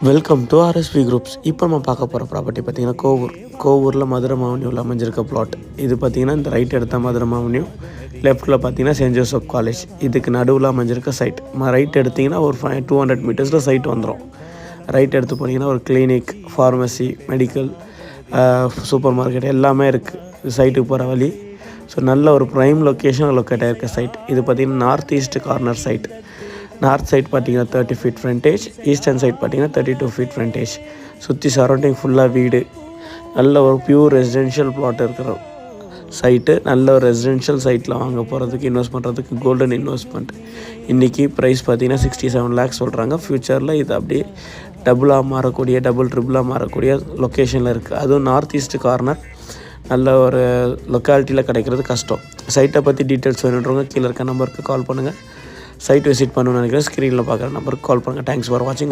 Welcome to RSP groups. இப்போ நம்ம பார்க்க போகிற ப்ராப்பர்ட்டி பார்த்திங்கன்னா கோவூரில் மதுரம் அவென்யூவில் அமைஞ்சிருக்க பிளாட். இது பார்த்திங்கன்னா இந்த ரைட் எடுத்தால் மதுரம் அவென்யூ, லெஃப்ட்டில் பார்த்திங்கன்னா சென்ட் ஜோசப் காலேஜ். இதுக்கு நடுவில் அமைஞ்சிருக்க சைட். ரைட் எடுத்திங்கன்னா ஒரு 200 மீட்டர்ஸில் சைட் வந்துடும். ரைட் எடுத்து போனீங்கன்னா ஒரு clinic, pharmacy, medical, super market எல்லாமே இருக்குது சைட்டுக்கு போகிற வழி. ஸோ நல்ல ஒரு ப்ரைம் லொக்கேஷன் லொக்கேட் ஆகிருக்க சைட். இது பார்த்திங்கன்னா north east corner site. North site பார்த்திங்கன்னா 30 ஃபீட் ஃப்ரண்டேஜ், ஈஸ்டர்ன் சைட் பார்த்திங்கன்னா 32 ஃபீட் ஃப்ரண்டேஜ். சுற்றி சரௌண்டிங் ஃபுல்லாக வீடு. நல்ல ஒரு பியூர் ரெசிடென்ஷியல் பிளாட் இருக்கிற சைட்டு. நல்ல ஒரு ரெசிடென்ஷியல் சைட்டில் வாங்க போகிறதுக்கு இன்வெஸ்ட் பண்ணுறதுக்கு கோல்டன் இன்வெஸ்ட்மெண்ட். இன்றைக்கி ப்ரைஸ் பார்த்திங்கன்னா 67 லேக்ஸ் சொல்கிறாங்க. ஃப்யூச்சரில் இது அப்படியே டபுளாக மாறக்கூடிய, ட்ரிபிளாக மாறக்கூடிய லொக்கேஷனில் இருக்குது. அதுவும் நார்த் ஈஸ்ட் கார்னர். நல்ல ஒரு லொக்காலிட்டியில் கிடைக்கிறது கஷ்டம். சைட்டை பற்றி டீட்டெயில்ஸ் வேணுன்றவங்க கீழே இருக்க நம்பருக்கு கால் பண்ணுங்கள். சைட் விசிட் பண்ணணும்னு நினைக்கிறேன். ஸ்க்ரீனில் பார்க்குற நம்பருக்கு கால் பண்ணுங்கள். தேங்க்ஸ் ஃபார் வாட்சிங்.